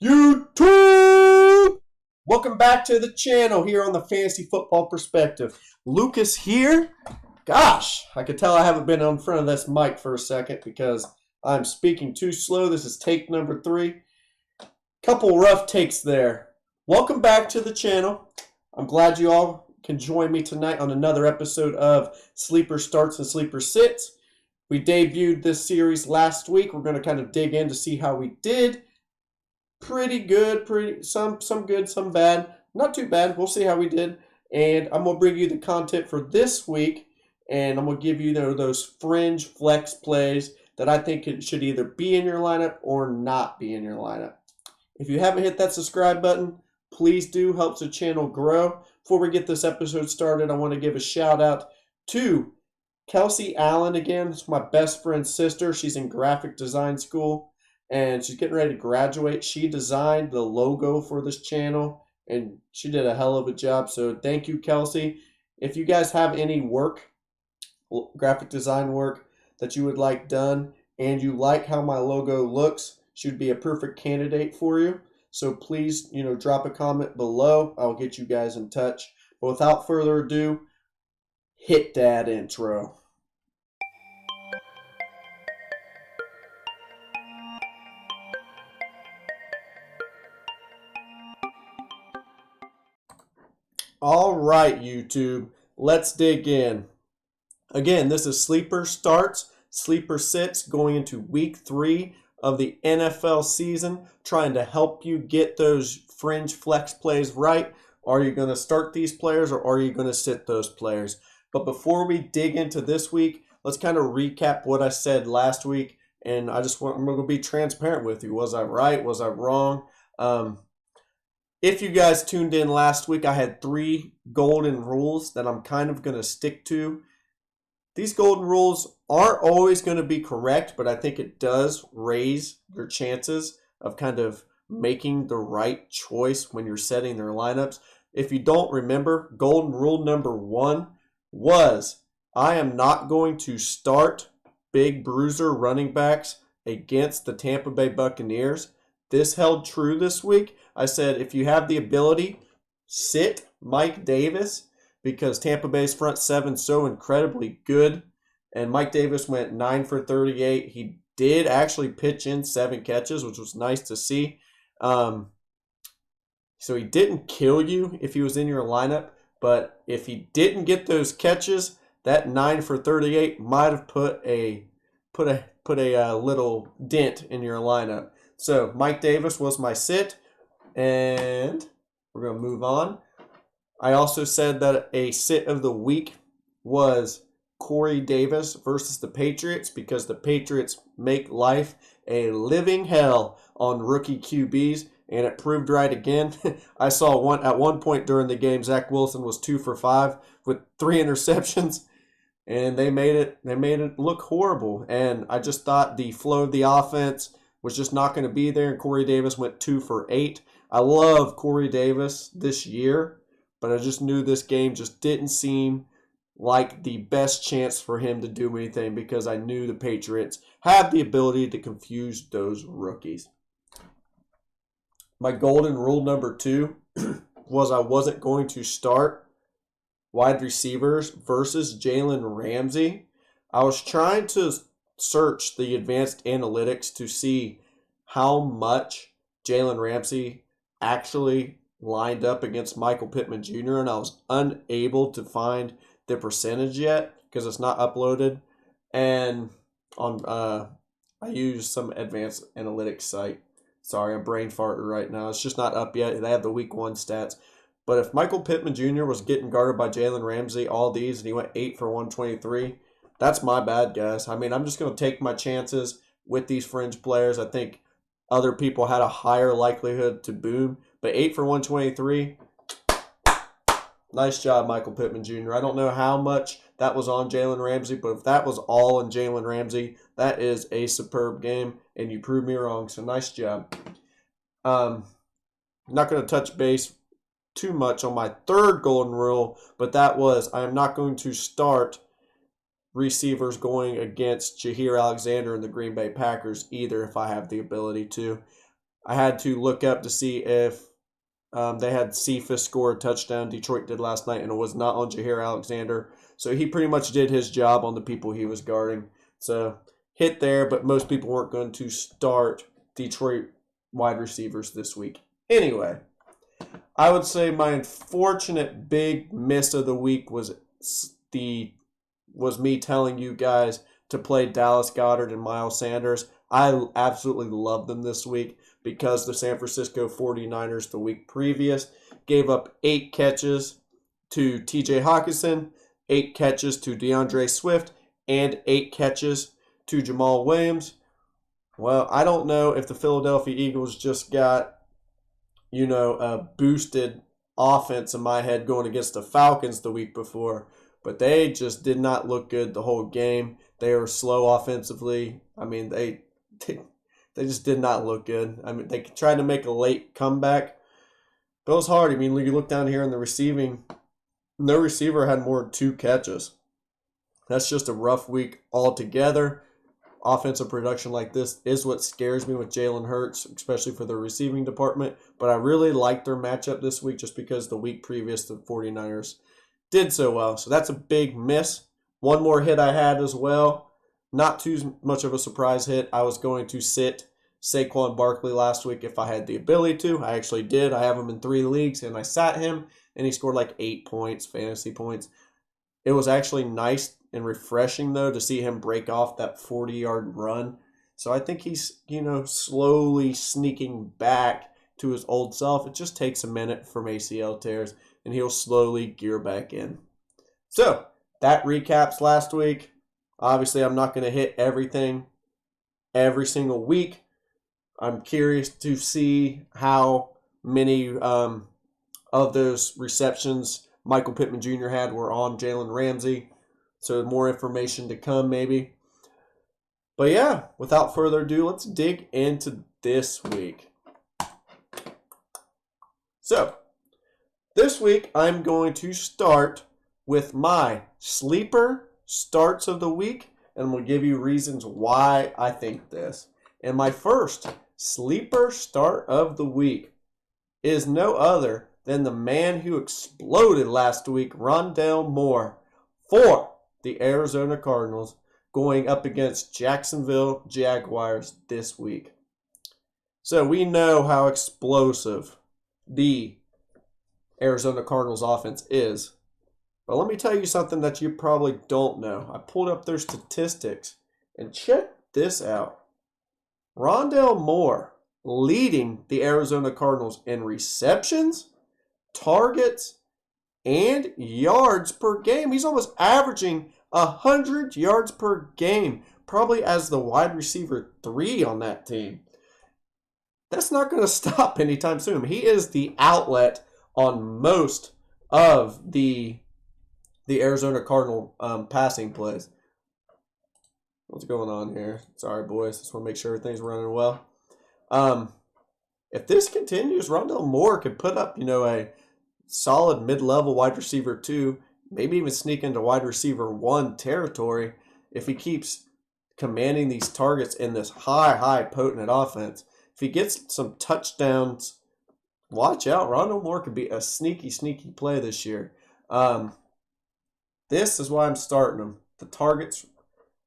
YouTube! Welcome back to the channel here on the Fantasy Football Perspective. Lucas here. Gosh, I could tell I haven't been in front of this mic for a second because I'm speaking too slow. This is take number 3. Couple rough takes there. Welcome back to the channel. I'm glad you all can join me tonight on another episode of Sleeper Starts and Sleeper Sits. We debuted this series last week. We're going to kind of dig in to see how we did. Pretty good, some good, some bad. Not too bad. We'll see how we did. And I'm going to bring you the content for this week, and I'm going to give you those fringe flex plays that I think it should either be in your lineup or not be in your lineup. If you haven't hit that subscribe button, please do. Helps the channel grow. Before we get this episode started, I want to give a shout out to Kelsey Allen again. It's my best friend's sister. She's in graphic design school, and she's getting ready to graduate. She designed the logo for this channel, and she did a hell of a job. So thank you, Kelsey. If you guys have any work, graphic design work that you would like done, and you like how my logo looks, she would be a perfect candidate for you. So please, drop a comment below. I'll get you guys in touch. But without further ado, hit that intro. All right, YouTube, let's dig in. Again, this is Sleeper Starts, Sleeper Sits going into week 3 of the NFL season, trying to help you get those fringe flex plays right. Are you going to start these players or are you going to sit those players? But before we dig into this week, let's kind of recap what I said last week. And I'm going to be transparent with you. Was I right? Was I wrong? If you guys tuned in last week, I had 3 golden rules that I'm kind of going to stick to. These golden rules aren't always going to be correct, but I think it does raise your chances of kind of making the right choice when you're setting their lineups. If you don't remember, golden rule number 1 was I am not going to start big bruiser running backs against the Tampa Bay Buccaneers. This held true this week. I said if you have the ability, sit Mike Davis because Tampa Bay's front 7 is so incredibly good. And Mike Davis went 9 for 38. He did actually pitch in 7 catches, which was nice to see. So he didn't kill you if he was in your lineup. But if he didn't get those catches, that 9 for 38 might have put a little dent in your lineup. So Mike Davis was my sit, and we're going to move on. I also said that a sit of the week was Corey Davis versus the Patriots because the Patriots make life a living hell on rookie QBs, and it proved right again. I saw at one point during the game, Zach Wilson was 2 for 5 with 3 interceptions, and they made it look horrible. And I just thought the flow of the offense was just not going to be there, and Corey Davis went 2 for 8. I love Corey Davis this year, but I just knew this game just didn't seem like the best chance for him to do anything because I knew the Patriots have the ability to confuse those rookies. My golden rule number 2 was I wasn't going to start wide receivers versus Jalen Ramsey. I was trying to search the advanced analytics to see how much Jalen Ramsey actually lined up against Michael Pittman Jr., and I was unable to find the percentage yet because it's not uploaded. And I used some advanced analytics site. Sorry, I'm brain farting right now. It's just not up yet. They have the week 1 stats. But if Michael Pittman Jr. was getting guarded by Jalen Ramsey all these and he went 8 for 123, that's my bad, guys. I mean, I'm just going to take my chances with these fringe players. I think other people had a higher likelihood to boom. But 8 for 123, nice job, Michael Pittman Jr. I don't know how much that was on Jalen Ramsey, but if that was all on Jalen Ramsey, that is a superb game, and you proved me wrong, so nice job. I'm not going to touch base too much on my 3rd golden rule, but that was I am not going to start receivers going against Jair Alexander and the Green Bay Packers either if I have the ability to. I had to look up to see if they had Cephas score a touchdown. Detroit did last night, and it was not on Jair Alexander. So he pretty much did his job on the people he was guarding. So hit there, but most people weren't going to start Detroit wide receivers this week. Anyway, I would say my unfortunate big miss of the week was me telling you guys to play Dallas Goedert and Miles Sanders. I absolutely love them this week because the San Francisco 49ers the week previous gave up 8 catches to TJ Hawkinson, 8 catches to DeAndre Swift, and 8 catches to Jamal Williams. Well, I don't know if the Philadelphia Eagles just got, a boosted offense in my head going against the Falcons the week before, but they just did not look good the whole game. They were slow offensively. I mean, they just did not look good. I mean, they tried to make a late comeback, but it was hard. I mean, you look down here in the receiving, no receiver had more than 2 catches. That's just a rough week altogether. Offensive production like this is what scares me with Jalen Hurts, especially for the receiving department. But I really like their matchup this week just because the week previous the 49ers did so well. So that's a big miss. One more hit I had as well. Not too much of a surprise hit. I was going to sit Saquon Barkley last week if I had the ability to. I actually did. I have him in 3 leagues, and I sat him, and he scored like 8 points, fantasy points. It was actually nice and refreshing, though, to see him break off that 40-yard run. So I think he's, slowly sneaking back to his old self. It just takes a minute from ACL tears, and he'll slowly gear back in. So that recaps last week. Obviously, I'm not going to hit everything every single week. I'm curious to see how many of those receptions Michael Pittman Jr. had were on Jalen Ramsey. So more information to come maybe. But yeah, without further ado, let's dig into this week. So, this week I'm going to start with my sleeper starts of the week, and we'll give you reasons why I think this. And my first sleeper start of the week is no other than the man who exploded last week, Rondale Moore, for the Arizona Cardinals, going up against Jacksonville Jaguars this week. So we know how explosive the Arizona Cardinals offense is. But let me tell you something that you probably don't know. I pulled up their statistics, and check this out. Rondale Moore leading the Arizona Cardinals in receptions, targets, and yards per game. He's almost averaging 100 yards per game, probably as the wide receiver 3 on that team. That's not going to stop anytime soon. He is the outlet on most of the Arizona Cardinal passing plays. What's going on here? Sorry, boys. Just want to make sure everything's running well. If this continues, Rondale Moore could put up, a solid mid-level wide receiver 2, maybe even sneak into wide receiver 1 territory if he keeps commanding these targets in this high potent offense. If he gets some touchdowns, watch out. Rondale Moore could be a sneaky play this year. This is why I'm starting him. The targets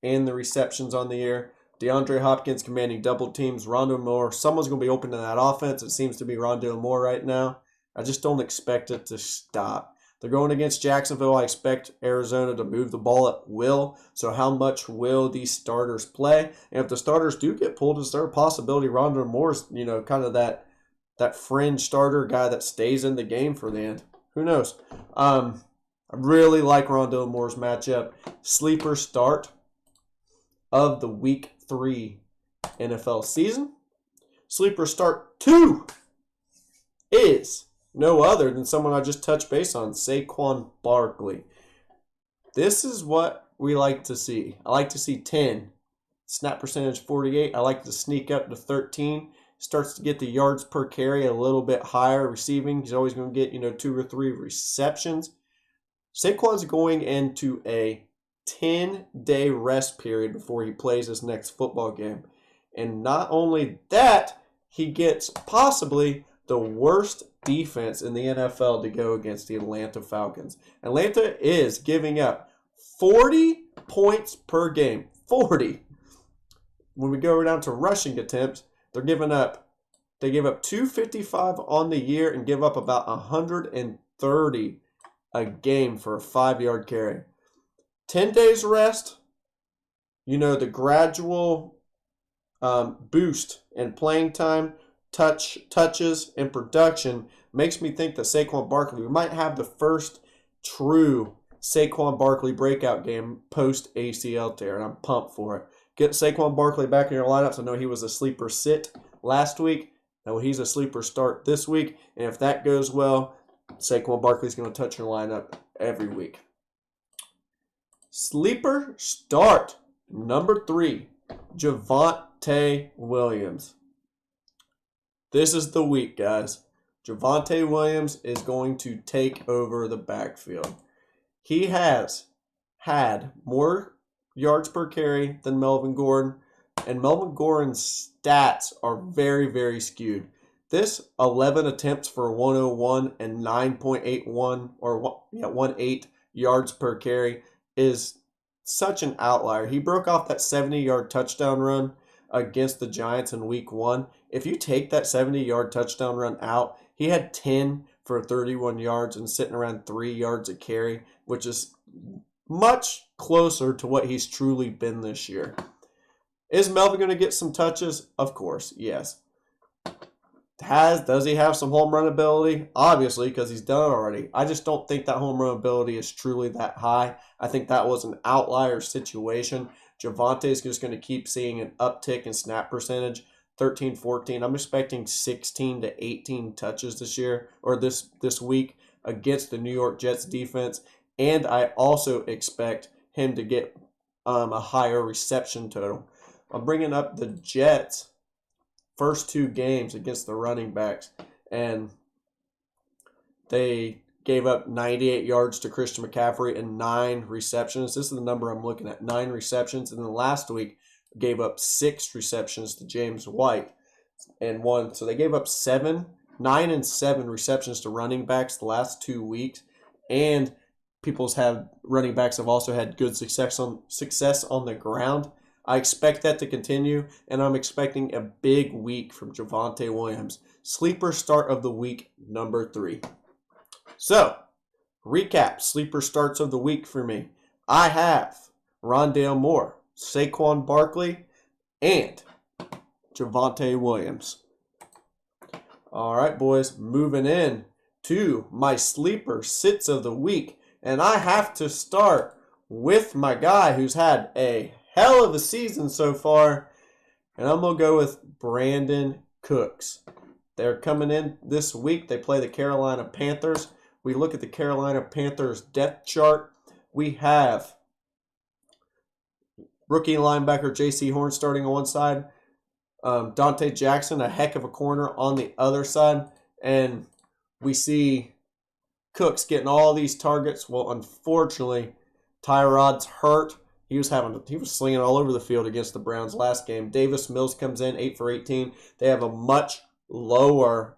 and the receptions on the year. DeAndre Hopkins commanding double teams. Rondale Moore, someone's going to be open to that offense. It seems to be Rondale Moore right now. I just don't expect it to stop. They're going against Jacksonville. I expect Arizona to move the ball at will. So how much will these starters play? And if the starters do get pulled, is there a possibility Rondale Moore's, kind of that fringe starter guy that stays in the game for the end? Who knows? I really like Rondale Moore's matchup. Sleeper start of the Week 3 NFL season. Sleeper start 2 is no other than someone I just touched base on, Saquon Barkley. This is what we like to see. I like to see 10. Snap percentage 48. I like to sneak up to 13. Starts to get the yards per carry a little bit higher receiving. He's always going to get, 2 or 3 receptions. Saquon's going into a 10-day rest period before he plays his next football game. And not only that, he gets possibly the worst defense in the NFL to go against the Atlanta Falcons. Atlanta is giving up 40 points per game. 40. When we go down to rushing attempts, they give up 255 on the year and give up about 130 a game for a 5-yard carry. 10 days rest, the gradual boost in playing time, touches, and production makes me think that Saquon Barkley, we might have the first true Saquon Barkley breakout game post ACL tear, and I'm pumped for it. Get Saquon Barkley back in your lineups. I know he was a sleeper sit last week. Now he's a sleeper start this week, and if that goes well, Saquon Barkley's going to touch your lineup every week. Sleeper start number 3, Javonte Williams. This is the week, guys. Javonte Williams is going to take over the backfield. He has had more yards per carry than Melvin Gordon, and Melvin Gordon's stats are very, very skewed. This 11 attempts for 101 and 9.81 or 18 yards per carry is such an outlier. He broke off that 70-yard touchdown run against the Giants in week 1. If you take that 70-yard touchdown run out, he had 10 for 31 yards and sitting around 3 yards a carry, which is much closer to what he's truly been this year. Is Melvin going to get some touches? Of course, yes. Does he have some home run ability? Obviously, because he's done it already. I just don't think that home run ability is truly that high. I think that was an outlier situation. Javonte is just going to keep seeing an uptick in snap percentage, 13, 14. I'm expecting 16 to 18 touches this year or this week against the New York Jets defense. And I also expect him to get a higher reception total. I'm bringing up the Jets' first 2 games against the running backs, and they gave up 98 yards to Christian McCaffrey and 9 receptions. This is the number I'm looking at, 9 receptions. And then last week gave up 6 receptions to James White and 1. So they gave up 9 and 7 receptions to running backs the last 2 weeks. And running backs have also had good success on the ground. I expect that to continue, and I'm expecting a big week from Javonte Williams. Sleeper start of the week, number 3. So, recap, sleeper starts of the week for me. I have Rondale Moore, Saquon Barkley, and Javonte Williams. All right, boys, moving in to my sleeper sits of the week. And I have to start with my guy who's had a hell of a season so far. And I'm going to go with Brandon Cooks. They're coming in this week. They play the Carolina Panthers. We look at the Carolina Panthers depth chart. We have rookie linebacker J.C. Horn starting on one side. Dante Jackson, a heck of a corner on the other side. And we see Cooks getting all these targets. Well, unfortunately, Tyrod's hurt. He was slinging all over the field against the Browns last game. Davis Mills comes in 8 for 18. They have a much lower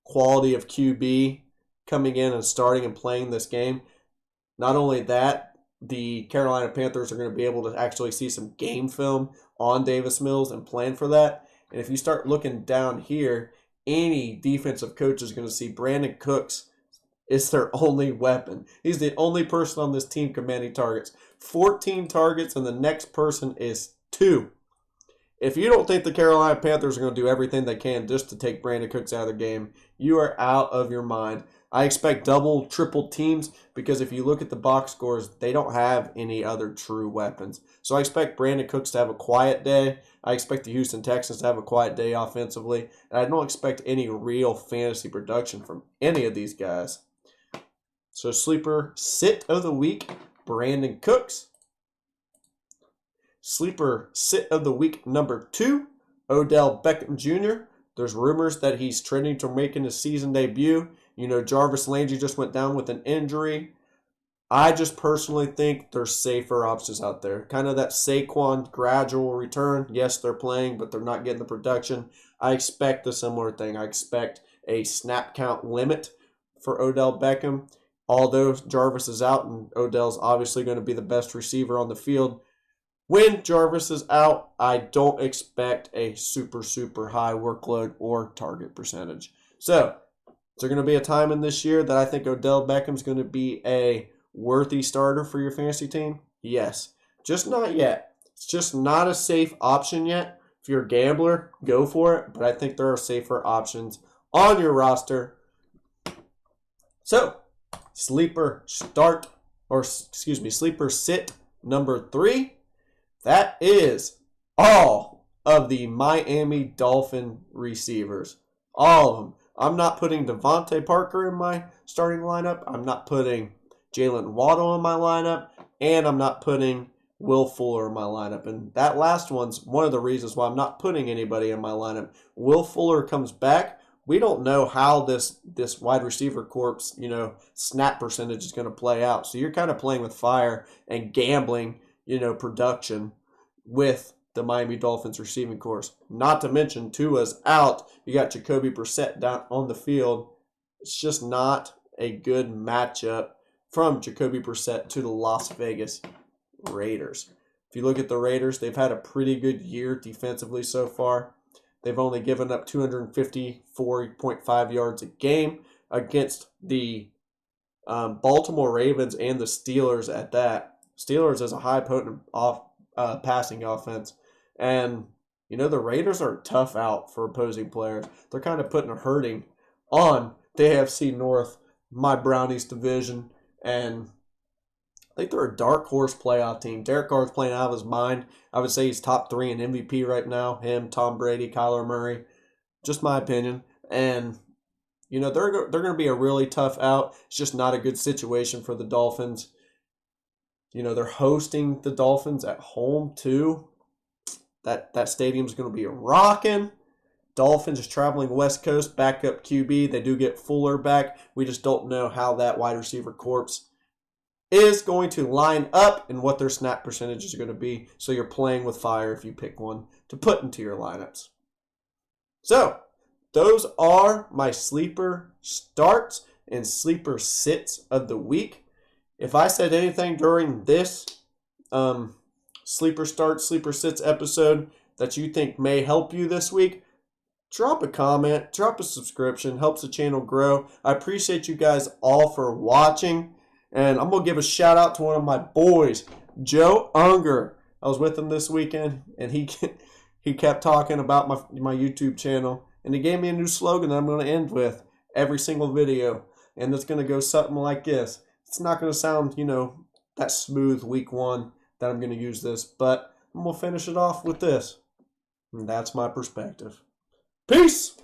quality of QB coming in and starting and playing this game. Not only that, the Carolina Panthers are going to be able to actually see some game film on Davis Mills and plan for that. And if you start looking down here, any defensive coach is going to see Brandon Cooks is their only weapon. He's the only person on this team commanding targets. 14 targets, and the next person is 2. If you don't think the Carolina Panthers are going to do everything they can just to take Brandon Cooks out of the game, you are out of your mind. I expect double, triple teams because if you look at the box scores, they don't have any other true weapons. So I expect Brandon Cooks to have a quiet day. I expect the Houston Texans to have a quiet day offensively. And I don't expect any real fantasy production from any of these guys. So sleeper sit of the week, Brandon Cooks. Sleeper sit of the week number 2, Odell Beckham Jr. There's rumors that he's trending to making his season debut. Jarvis Landry just went down with an injury. I just personally think there's safer options out there. Kind of that Saquon gradual return. Yes, they're playing, but they're not getting the production. I expect a similar thing. I expect a snap count limit for Odell Beckham. Although Jarvis is out and Odell's obviously going to be the best receiver on the field, when Jarvis is out, I don't expect a super, super high workload or target percentage. So, is there going to be a time in this year that I think Odell Beckham's going to be a worthy starter for your fantasy team? Yes. Just not yet. It's just not a safe option yet. If you're a gambler, go for it. But I think there are safer options on your roster. So, sleeper sit number 3. That is all of the Miami Dolphin receivers. All of them. I'm not putting Devontae Parker in my starting lineup. I'm not putting Jalen Waddle in my lineup. And I'm not putting Will Fuller in my lineup. And that last one's one of the reasons why I'm not putting anybody in my lineup. Will Fuller comes back. We don't know how this wide receiver corps, snap percentage is going to play out. So you're kind of playing with fire and gambling, production with the Miami Dolphins receiving corps. Not to mention Tua's out. You got Jacoby Brissett down on the field. It's just not a good matchup from Jacoby Brissett to the Las Vegas Raiders. If you look at the Raiders, they've had a pretty good year defensively so far. They've only given up 254.5 yards a game against the Baltimore Ravens and the Steelers at that. Steelers is a high potent passing offense. And, the Raiders are tough out for opposing players. They're kind of putting a hurting on the AFC North, my Brownies division. And I think they're a dark horse playoff team. Derek Carr's playing out of his mind. I would say he's top 3 in MVP right now. Him, Tom Brady, Kyler Murray. Just my opinion. And, they're going to be a really tough out. It's just not a good situation for the Dolphins. They're hosting the Dolphins at home, too. That stadium's going to be rocking. Dolphins is traveling West Coast, backup QB. They do get Fuller back. We just don't know how that wide receiver corps is going to line up and what their snap percentages are going to be. So you're playing with fire if you pick one to put into your lineups. So, those are my sleeper starts and sleeper sits of the week. If I said anything during this sleeper start, sleeper sits episode that you think may help you this week, drop a comment, drop a subscription, helps the channel grow. I appreciate you guys all for watching. And I'm going to give a shout out to one of my boys, Joe Unger. I was with him this weekend, and he kept talking about my YouTube channel. And he gave me a new slogan that I'm going to end with every single video. And it's going to go something like this. It's not going to sound, that smooth week 1 that I'm going to use this. But I'm going to finish it off with this. And that's my perspective. Peace!